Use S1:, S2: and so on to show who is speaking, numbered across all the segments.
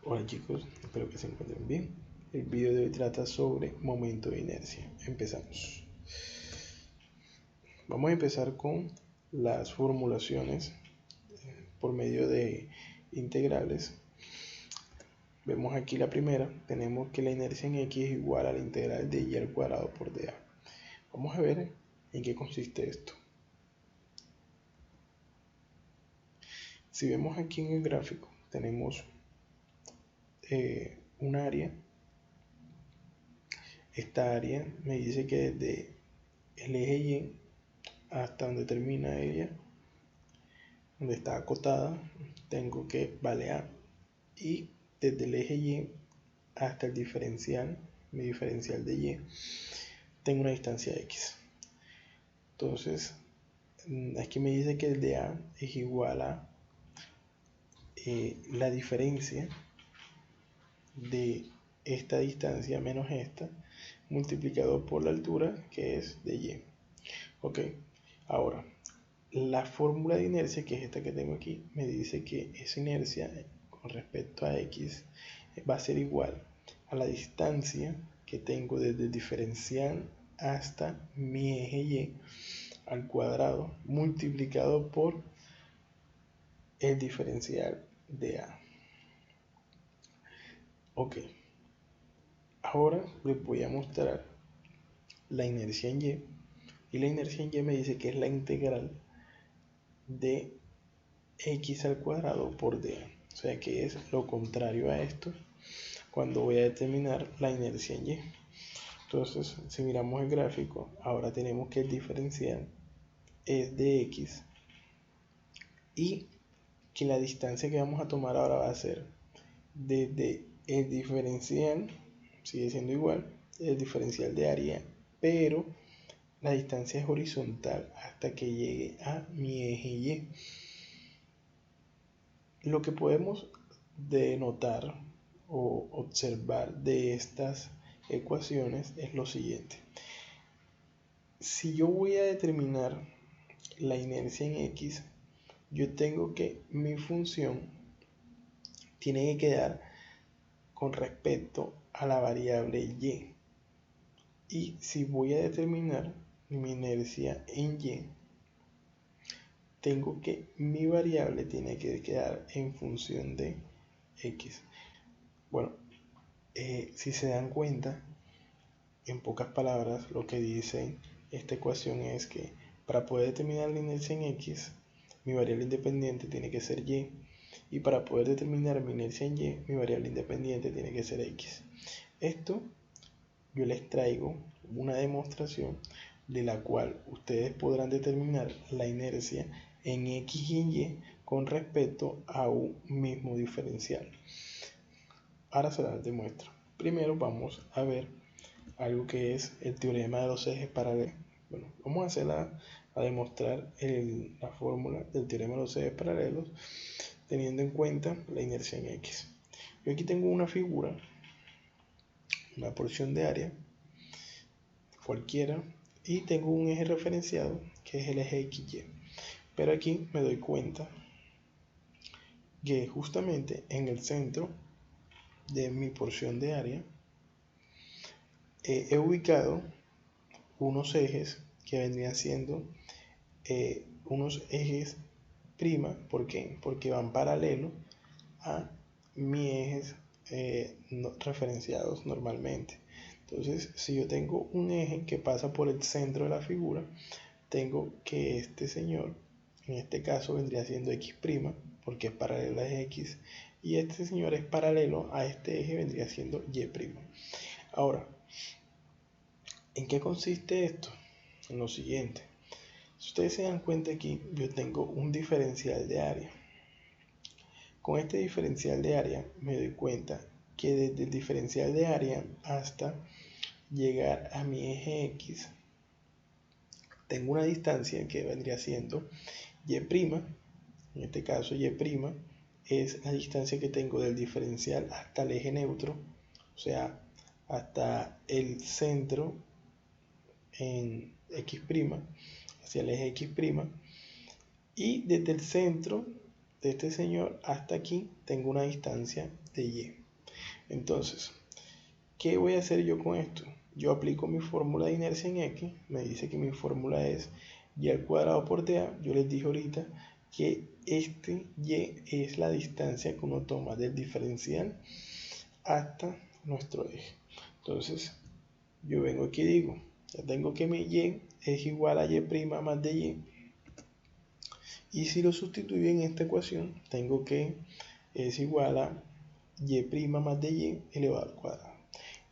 S1: Hola chicos, espero que se encuentren bien. El video de hoy trata sobre momento de inercia. Empezamos. Vamos a empezar con las formulaciones por medio de integrales. Vemos aquí la primera, tenemos que la inercia en x es igual a la integral de y al cuadrado por dA. Vamos a ver en qué consiste esto. Si vemos aquí en el gráfico, tenemos un área. Esta área me dice que desde el eje Y hasta donde termina ella, donde está acotada, tengo que vale A. Y desde el eje Y hasta el diferencial, mi diferencial de Y, tengo una distancia X. Entonces, aquí me dice que el de A es igual a la diferencia de esta distancia menos esta, multiplicado por la altura, que es de Y. Ok, ahora, la fórmula de inercia, que es esta que tengo aquí, me dice que esa inercia con respecto a X va a ser igual a la distancia que tengo desde el diferencial hasta mi eje Y al cuadrado multiplicado por el diferencial de A. Ok, ahora les voy a mostrar la inercia en y la inercia en Y me dice que es la integral de x al cuadrado por dA, o sea que es lo contrario a esto cuando voy a determinar la inercia en Y. Entonces, si miramos el gráfico, ahora tenemos que el diferencial es de x y que la distancia que vamos a tomar ahora va a ser desde el diferencial, sigue siendo igual, el diferencial de área, pero la distancia es horizontal hasta que llegue a mi eje Y. Lo que podemos denotar o observar de estas ecuaciones es lo siguiente. Si yo voy a determinar la inercia en X, yo tengo que mi función tiene que quedar con respecto a la variable Y. Y si voy a determinar mi inercia en Y, tengo que mi variable tiene que quedar en función de X. Bueno, si se dan cuenta, en pocas palabras, lo que dice esta ecuación es que para poder determinar la inercia en X, mi variable independiente tiene que ser Y. Y para poder determinar mi inercia en Y, mi variable independiente tiene que ser X. Esto yo les traigo una demostración de la cual ustedes podrán determinar la inercia en X y en Y con respecto a un mismo diferencial. Ahora se las demuestro. Primero vamos a ver algo que es el teorema de los ejes paralelos. Bueno, vamos a demostrar la fórmula del teorema de los ejes paralelos teniendo en cuenta la inercia en X. Yo aquí tengo una figura, una porción de área cualquiera, y tengo un eje referenciado que es el eje XY. Pero aquí me doy cuenta que justamente en el centro de mi porción de área he ubicado unos ejes que vendrían siendo unos ejes prima. ¿Por qué? Porque van paralelo a mis ejes referenciados normalmente. Entonces, si yo tengo un eje que pasa por el centro de la figura, tengo que este señor, en este caso vendría siendo x', porque es paralelo a x, y este señor es paralelo a este eje, vendría siendo y'. Ahora, ¿en qué consiste esto? En lo siguiente. Si ustedes se dan cuenta aquí, yo tengo un diferencial de área. Con este diferencial de área me doy cuenta que desde el diferencial de área hasta llegar a mi eje X, tengo una distancia que vendría siendo y'. En este caso y' es la distancia que tengo del diferencial hasta el eje neutro, o sea, hasta el centro en X', hacia el eje X', y desde el centro de este señor hasta aquí tengo una distancia de y. Entonces, ¿qué voy a hacer yo con esto? Yo aplico mi fórmula de inercia en x, me dice que mi fórmula es y al cuadrado por dA. Yo les dije ahorita que este y es la distancia que uno toma del diferencial hasta nuestro eje. Entonces, yo vengo aquí y digo, ya tengo que mi y es igual a y' más de y. Y si lo sustituyo en esta ecuación, tengo que es igual a y' más de y elevado al cuadrado.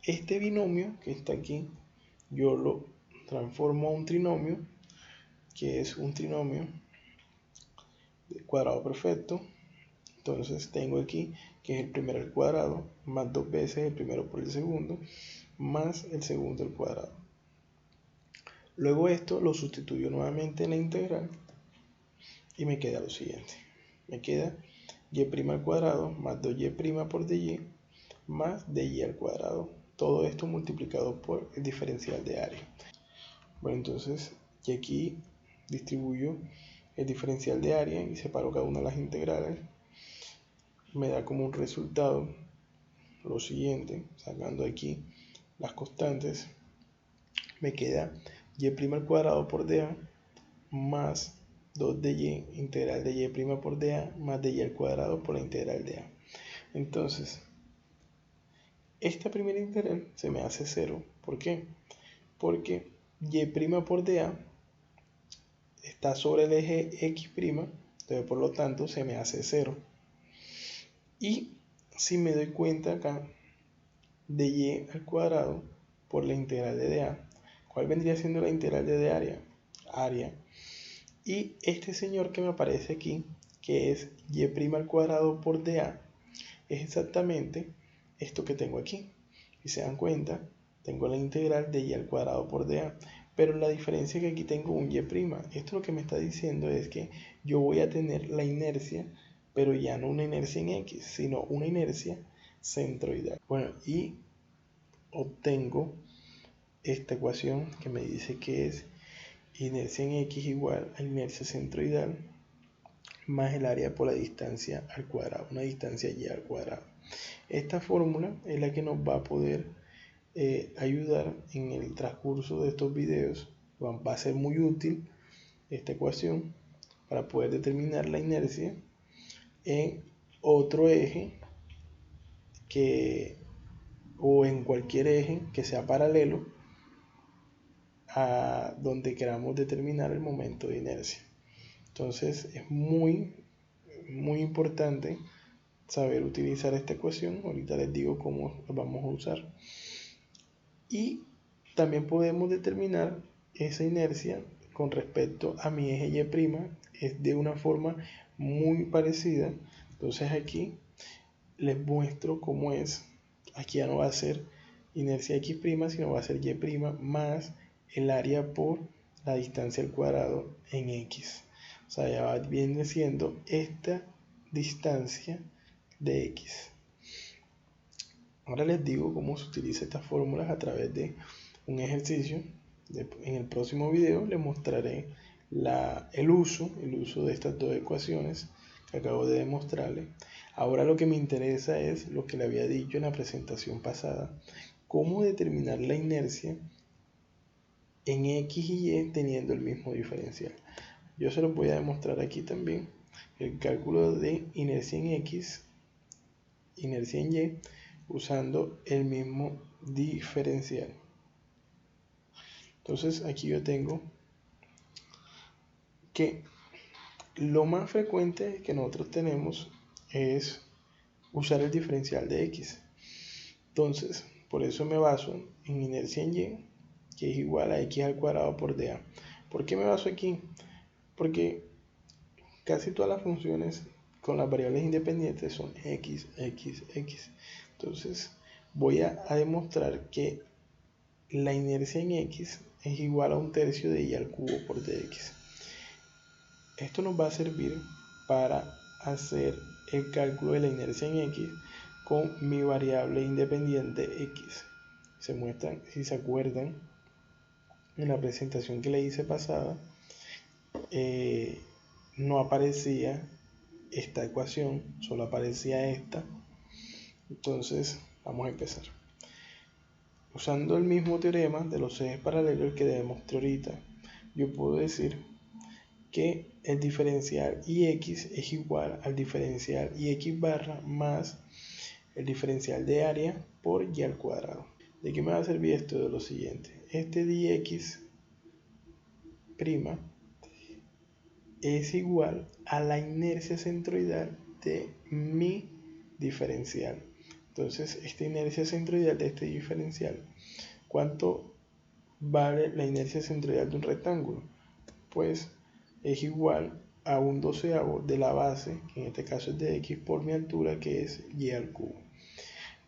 S1: Este binomio que está aquí, yo lo transformo a un trinomio, que es un trinomio de cuadrado perfecto. Entonces tengo aquí que es el primero al cuadrado, más 2 veces el primero por el segundo, más el segundo al cuadrado. Luego esto lo sustituyo nuevamente en la integral y me queda lo siguiente. Me queda y' al cuadrado más 2y' por dy más dy al cuadrado. Todo esto multiplicado por el diferencial de área. Bueno, entonces, y aquí distribuyo el diferencial de área y separo cada una de las integrales. Me da como un resultado lo siguiente, sacando aquí las constantes, me queda y' al cuadrado por dA más 2 de y, integral de y' por dA más de y al cuadrado por la integral de a. Entonces, esta primera integral se me hace 0. ¿Por qué? Porque y' por dA está sobre el eje x', entonces por lo tanto se me hace 0. Y si me doy cuenta acá de y al cuadrado por la integral de dA, ¿cuál vendría siendo la integral de dA? Área. Y este señor que me aparece aquí, que es y' al cuadrado por dA, es exactamente esto que tengo aquí. Si se dan cuenta, tengo la integral de y al cuadrado por dA, pero la diferencia es que aquí tengo un y'. Esto lo que me está diciendo es que yo voy a tener la inercia, pero ya no una inercia en x, sino una inercia centroidal. Bueno, y obtengo esta ecuación que me dice que es inercia en x igual a inercia centroidal más el área por la distancia al cuadrado, una distancia y al cuadrado. Esta fórmula es la que nos va a poder ayudar en el transcurso de estos videos. Va a ser muy útil esta ecuación para poder determinar la inercia en otro eje o en cualquier eje que sea paralelo a donde queramos determinar el momento de inercia. Entonces es muy importante saber utilizar esta ecuación. Ahorita les digo cómo la vamos a usar. Y también podemos determinar esa inercia con respecto a mi eje y', es de una forma muy parecida. Entonces aquí les muestro cómo es. Aquí ya no va a ser inercia x', sino va a ser y' más el área por la distancia al cuadrado en x. O sea, ya viene siendo esta distancia de x. Ahora les digo cómo se utiliza estas fórmulas a través de un ejercicio. En el próximo video les mostraré el uso de estas dos ecuaciones que acabo de demostrarles. Ahora lo que me interesa es lo que le había dicho en la presentación pasada, cómo determinar la inercia en x y y teniendo el mismo diferencial. Yo se los voy a demostrar aquí también. El cálculo de inercia en x, inercia en y, usando el mismo diferencial. Entonces aquí yo tengo que lo más frecuente que nosotros tenemos es usar el diferencial de x. Entonces, por eso me baso en inercia en y, que es igual a x al cuadrado por dA. ¿Por qué me baso aquí? Porque casi todas las funciones con las variables independientes son x, x, x. Entonces, voy a demostrar que la inercia en x es igual a 1/3 de y al cubo por dx. Esto nos va a servir para hacer el cálculo de la inercia en x con mi variable independiente x. Se muestran, si se acuerdan, en la presentación que le hice pasada, no aparecía esta ecuación, solo aparecía esta. Entonces vamos a empezar. Usando el mismo teorema de los ejes paralelos que demostré ahorita, yo puedo decir que el diferencial ix es igual al diferencial ix barra más el diferencial de área por y al cuadrado. ¿De qué me va a servir esto? De lo siguiente: este dx' es igual a la inercia centroidal de mi diferencial. Entonces, esta inercia centroidal de este diferencial, ¿cuánto vale la inercia centroidal de un rectángulo? Pues es igual a un doceavo de la base, que en este caso es de x, por mi altura, que es y al cubo.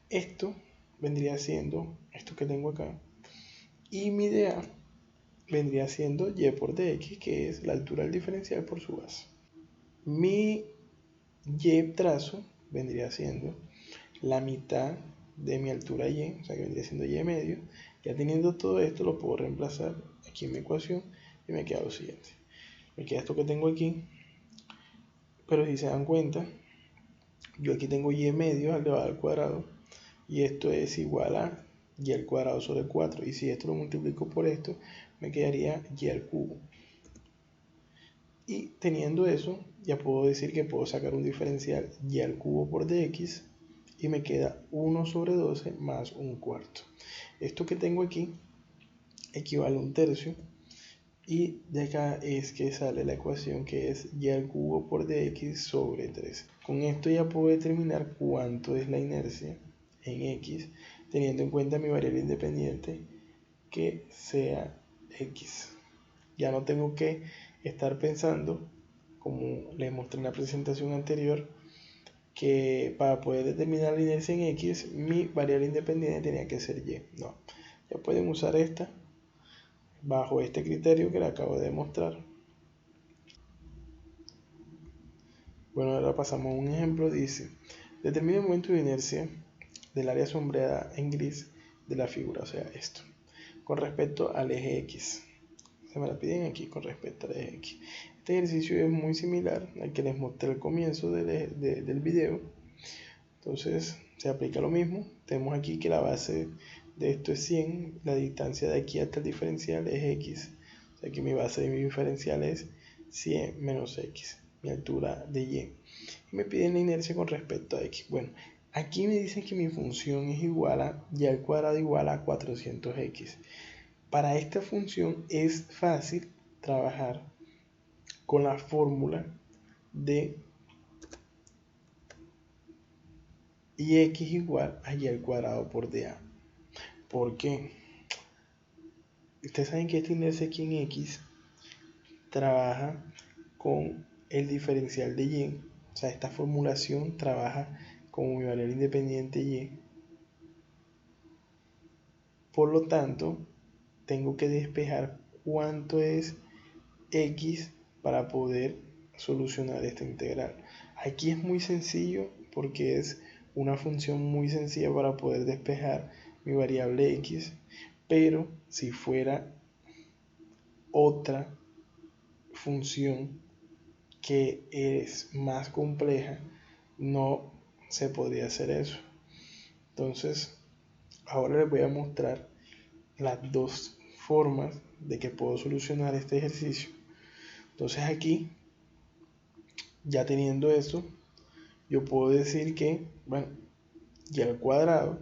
S1: Esto vendría siendo esto que tengo acá, y mi dA vendría siendo y por dx, que es la altura del diferencial por su base. Mi y trazo vendría siendo la mitad de mi altura y, o sea que vendría siendo y medio. Ya teniendo todo esto, lo puedo reemplazar aquí en mi ecuación y me queda lo siguiente: me queda esto que tengo aquí, pero si se dan cuenta, yo aquí tengo y medio elevado al cuadrado, y esto es igual a y al cuadrado sobre 4, y si esto lo multiplico por esto, me quedaría y al cubo. Y teniendo eso, ya puedo decir que puedo sacar un diferencial y al cubo por dx, y me queda 1 sobre 12 más un cuarto. Esto que tengo aquí equivale a un tercio, y de acá es que sale la ecuación, que es y al cubo por dx sobre 3. Con esto ya puedo determinar cuánto es la inercia en x, teniendo en cuenta mi variable independiente, que sea x. Ya no tengo que estar pensando, como les mostré en la presentación anterior, que para poder determinar la inercia en x, mi variable independiente tenía que ser y. No, ya pueden usar esta bajo este criterio que le acabo de demostrar. Bueno, ahora pasamos a un ejemplo. Dice: determina el momento de inercia del área sombreada en gris de la figura, o sea, esto, con respecto al eje x. Se me la piden aquí con respecto al eje x. Este ejercicio es muy similar al que les mostré al comienzo del video. Entonces se aplica lo mismo. Tenemos aquí que la base de esto es 100, la distancia de aquí hasta el diferencial es x, o sea que mi base de mi diferencial es 100 menos x, mi altura de y. Y me piden la inercia con respecto a x. Bueno, aquí me dicen que mi función es igual a y al cuadrado igual a 400x. Para esta función es fácil trabajar con la fórmula de ix igual a y al cuadrado por dA. ¿Por qué? Ustedes saben que esta inercia aquí en x trabaja con el diferencial de y, o sea, esta formulación trabaja como mi variable independiente y. Por lo tanto, tengo que despejar cuánto es x para poder solucionar esta integral. Aquí es muy sencillo porque es una función muy sencilla para poder despejar mi variable x, pero si fuera otra función que es más compleja, no se podría hacer eso. Entonces, ahora les voy a mostrar las dos formas de que puedo solucionar este ejercicio. Entonces aquí, ya teniendo eso, yo puedo decir que, bueno, y al cuadrado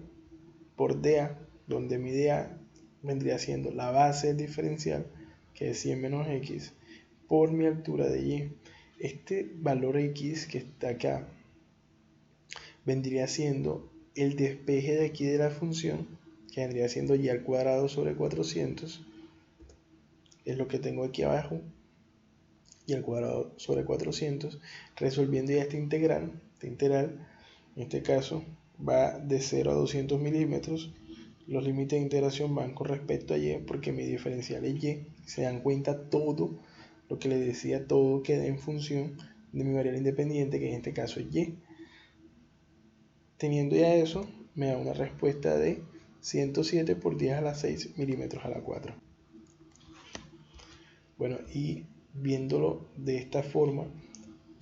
S1: por dA, donde mi dA vendría siendo la base del diferencial, que es 100 menos x, por mi altura de y. Este valor x que está acá vendría siendo el despeje de aquí de la función, que vendría siendo y al cuadrado sobre 400, es lo que tengo aquí abajo, y al cuadrado sobre 400, resolviendo ya esta integral, en este caso va de 0 a 200 milímetros. Los límites de integración van con respecto a y, porque mi diferencial es y. Se dan cuenta, todo lo que les decía, todo queda en función de mi variable independiente, que en este caso es y. Teniendo ya eso, me da una respuesta de 107 por 10 a la 6 milímetros a la 4. Bueno, y viéndolo de esta forma,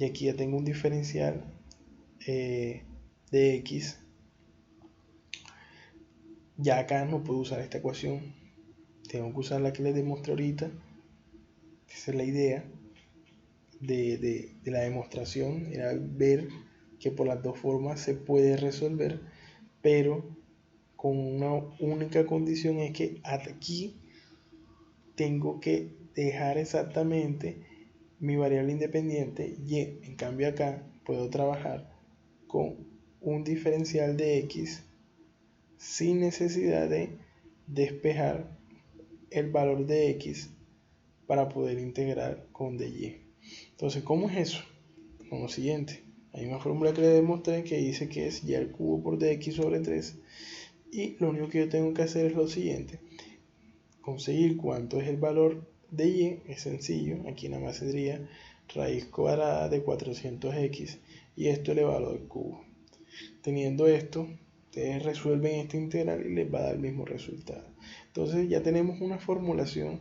S1: y aquí ya tengo un diferencial de x. Ya acá no puedo usar esta ecuación, tengo que usar la que les demostré ahorita. Esa es la idea de la demostración, era ver que por las dos formas se puede resolver, pero con una única condición, es que aquí tengo que dejar exactamente mi variable independiente y. En cambio acá puedo trabajar con un diferencial de x sin necesidad de despejar el valor de x para poder integrar con dy. Entonces, ¿cómo es eso? Con lo siguiente, hay una fórmula que le demostré que dice que es y al cubo por dx sobre 3, y lo único que yo tengo que hacer es lo siguiente: conseguir cuánto es el valor de y. Es sencillo, aquí nada más sería raíz cuadrada de 400x y esto elevado al cubo. Teniendo esto, ustedes resuelven esta integral y les va a dar el mismo resultado. Entonces ya tenemos una formulación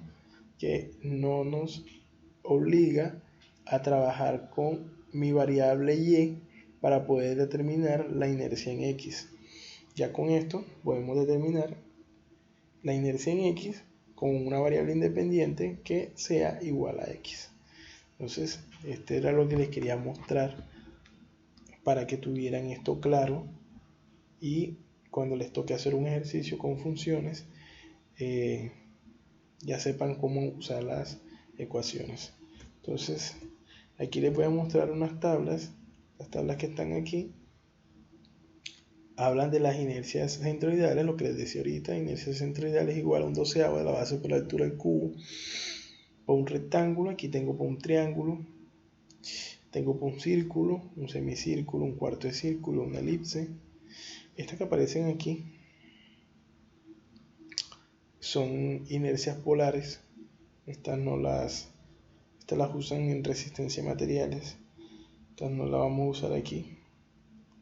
S1: que no nos obliga a trabajar con mi variable y para poder determinar la inercia en x. Ya con esto podemos determinar la inercia en x con una variable independiente que sea igual a x. Entonces, este era lo que les quería mostrar para que tuvieran esto claro y cuando les toque hacer un ejercicio con funciones, ya sepan cómo usar las ecuaciones. Entonces, aquí les voy a mostrar unas tablas. Las tablas que están aquí hablan de las inercias centroidales, lo que les decía ahorita. Inercia centroidal es igual a un doceavo de la base por la altura del cubo por un rectángulo. Aquí tengo por un triángulo, tengo por un círculo, un semicírculo, un cuarto de círculo, una elipse. Estas que aparecen aquí son inercias polares. Estas las usan en resistencia a materiales. Estas no las vamos a usar aquí.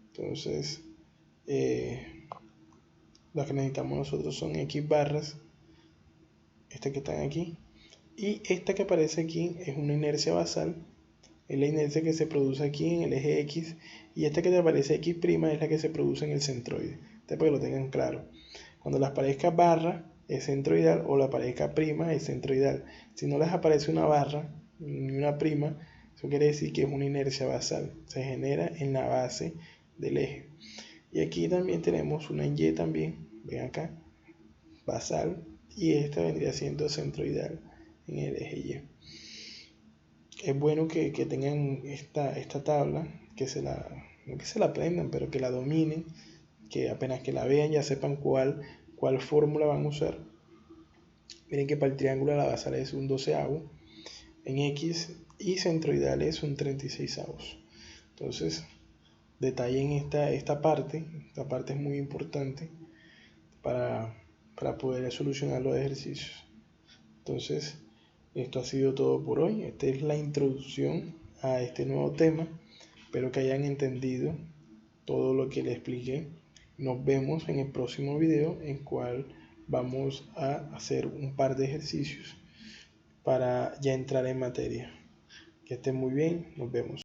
S1: Entonces, las que necesitamos nosotros son x barras, estas que están aquí, y esta que aparece aquí es una inercia basal, es la inercia que se produce aquí en el eje x, y esta que te aparece x' es la que se produce en el centroide. Para que lo tengan claro, cuando les aparezca barra es centroidal o la aparezca prima es centroidal. Si no les aparece una barra ni una prima, eso quiere decir que es una inercia basal, se genera en la base del eje. Y aquí también tenemos una y también, ven acá, basal, y esta vendría siendo centroidal en el eje y. Es bueno que tengan esta tabla, no que se la aprendan, pero que la dominen, que apenas que la vean ya sepan cuál fórmula van a usar. Miren que para el triángulo la basal es un doceavo en x y centroidal es un 36avos. Entonces, detallen esta parte es muy importante para poder solucionar los ejercicios. Entonces, esto ha sido todo por hoy. Esta es la introducción a este nuevo tema. Espero que hayan entendido todo lo que les expliqué. Nos vemos en el próximo video, en cual vamos a hacer un par de ejercicios para ya entrar en materia. Que estén muy bien, nos vemos.